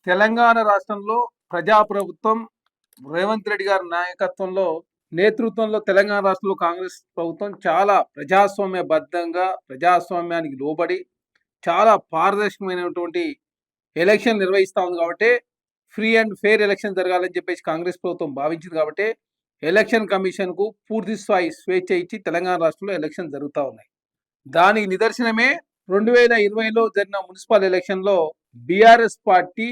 తెలంగాణ రాష్ట్రంలో ప్రజాప్రభుత్వం రేవంత్ రెడ్డి గారి నాయకత్వంలో నేతృత్వంలో తెలంగాణ రాష్ట్రంలో కాంగ్రెస్ ప్రభుత్వం చాలా ప్రజాస్వామ్యబద్ధంగా ప్రజాస్వామ్యానికి లోబడి చాలా పారదర్శకమైనటువంటి ఎలక్షన్ నిర్వహిస్తూ ఉంది కాబట్టి ఫ్రీ అండ్ ఫెయిర్ ఎలక్షన్ జరగాలని చెప్పేసి కాంగ్రెస్ ప్రభుత్వం భావించింది కాబట్టి ఎలక్షన్ కమిషన్కు పూర్తి స్థాయి స్వేచ్ఛ ఇచ్చి తెలంగాణ రాష్ట్రంలో ఎలక్షన్ జరుగుతూ ఉన్నాయి. దానికి నిదర్శనమే 2020లో జరిగిన మున్సిపల్ ఎలక్షన్లో బీఆర్ఎస్ పార్టీ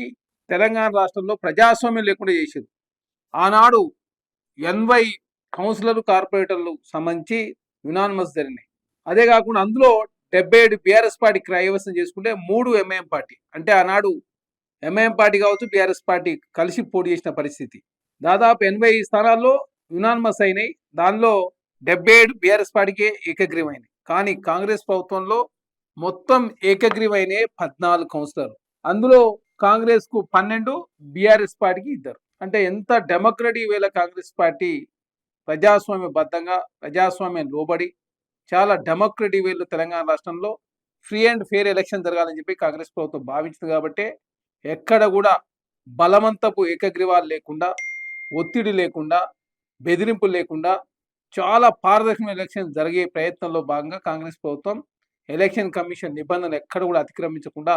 తెలంగాణ రాష్ట్రంలో ప్రజాస్వామ్యం లేకుండా చేసింది. ఆనాడు 80 కౌన్సిలర్లు కార్పొరేటర్లు సంబంధించి యునానిమస్ జరిగినాయి. అదే కాకుండా అందులో 77 బీఆర్ఎస్ పార్టీ కైవసం చేసుకుంటే 3 ఎంఐఎం పార్టీ, అంటే ఆనాడు ఎంఐఎం పార్టీ కావచ్చు బీఆర్ఎస్ పార్టీ కలిసి పోటీ చేసిన పరిస్థితి. దాదాపు 80 స్థానాల్లో యునానిమస్ అయినాయి. దానిలో 77 బీఆర్ఎస్ పార్టీకే ఏకగ్రీవమైనవి. కానీ కాంగ్రెస్ ప్రభుత్వంలో మొత్తం ఏకగ్రీవైన 14 కౌన్సిలర్లు, అందులో కాంగ్రెస్ కు 12, బీఆర్ఎస్ పార్టీకి 2. అంటే ఎంత డెమోక్రటిక్ వేళ కాంగ్రెస్ పార్టీ ప్రజాస్వామ్యబద్ధంగా ప్రజాస్వామ్యం లోబడి చాలా డెమోక్రటిక్ వేలు తెలంగాణ రాష్ట్రంలో ఫ్రీ అండ్ ఫెయిర్ ఎలక్షన్ జరగాలని చెప్పి కాంగ్రెస్ ప్రభుత్వం భావించింది. కాబట్టి ఎక్కడ కూడా బలవంతపు ఏకగ్రీవాలు లేకుండా, ఒత్తిడి లేకుండా, బెదిరింపులు లేకుండా చాలా పారదర్శకమైన ఎలక్షన్ జరిగే ప్రయత్నంలో భాగంగా కాంగ్రెస్ ప్రభుత్వం ఎలక్షన్ కమిషన్ నిబంధనలు ఎక్కడ కూడా అతిక్రమించకుండా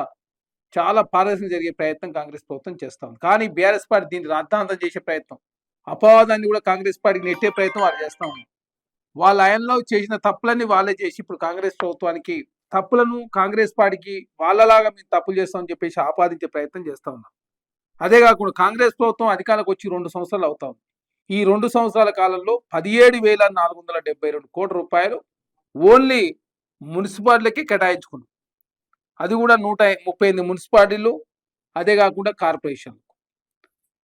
చాలా పారదర్శకంగా జరిగే ప్రయత్నం కాంగ్రెస్ ప్రభుత్వం చేస్తా ఉంది. కానీ బీఆర్ఎస్ పార్టీ దీన్ని రాద్ధాంతం చేసే ప్రయత్నం, అపవాదాన్ని కూడా కాంగ్రెస్ పార్టీకి నెట్టే ప్రయత్నం వాళ్ళు చేస్తా ఉన్నారు. వాళ్ళ ఆయనలో చేసిన తప్పులన్నీ వాళ్ళే చేసి ఇప్పుడు కాంగ్రెస్ ప్రభుత్వానికి తప్పులను కాంగ్రెస్ పార్టీకి వాళ్ళలాగా మేము తప్పులు చేస్తామని చెప్పేసి ఆపాదించే ప్రయత్నం చేస్తా ఉన్నారు. అదే కాకుండా కాంగ్రెస్ ప్రభుత్వం అధికారంలోకి వచ్చి 2 సంవత్సరాలు అవుతా ఉంది. ఈ 2 సంవత్సరాల కాలంలో 17,472 కోట్ల రూపాయలు ఓన్లీ మున్సిపాలిటీలకి కేటాయించుకున్నాం. అది కూడా 138 మున్సిపాలిటీలు, అదే కాకుండా కార్పొరేషన్లు.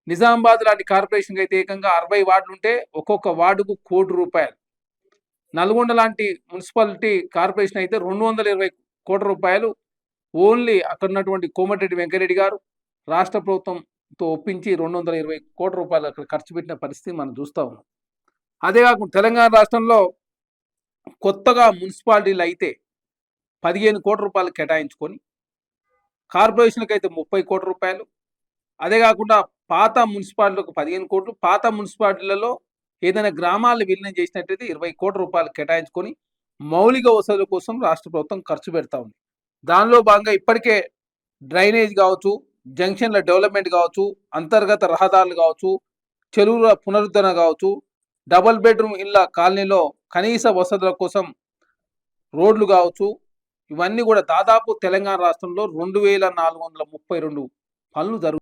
నిజామాబాద్ లాంటి కార్పొరేషన్కి అయితే ఏకంగా 60 వార్డులు ఉంటే ఒక్కొక్క వార్డుకు ₹1,00,00,000. నల్గొండ లాంటి మున్సిపాలిటీ కార్పొరేషన్ అయితే 220 కోట్ల రూపాయలు ఓన్లీ అక్కడ ఉన్నటువంటి కోమటిరెడ్డి వెంకరెడ్డి గారు రాష్ట్ర ప్రభుత్వంతో ఒప్పించి 220 కోట్ల రూపాయలు అక్కడ ఖర్చు పెట్టిన పరిస్థితి మనం చూస్తూ ఉన్నాం. అదే కాకుండా తెలంగాణ రాష్ట్రంలో కొత్తగా మున్సిపాలిటీలు అయితే 15 కోట్ల రూపాయలు కేటాయించుకొని, కార్పొరేషన్కి అయితే 30 కోట్ల రూపాయలు, అదే కాకుండా పాత మున్సిపాలిటీలకు 15 కోట్లు, పాత మున్సిపాలిటీలలో ఏదైనా గ్రామాలను విలీనం చేసినట్టయితే 20 కోట్ల రూపాయలు కేటాయించుకొని మౌలిక వసతుల కోసం రాష్ట్ర ప్రభుత్వం ఖర్చు పెడతా ఉంది. దానిలో భాగంగా ఇప్పటికే డ్రైనేజ్ కావచ్చు, జంక్షన్ల డెవలప్మెంట్ కావచ్చు, అంతర్గత రహదారులు కావచ్చు, చెరువుల పునరుద్ధరణ కావచ్చు, డబుల్ బెడ్రూమ్ ఇళ్ల కాలనీలో కనీస వసతుల కోసం రోడ్లు కావచ్చు, ఇవన్నీ కూడా దాదాపు తెలంగాణ రాష్ట్రంలో 2,432 పనులు జరుగుతాయి.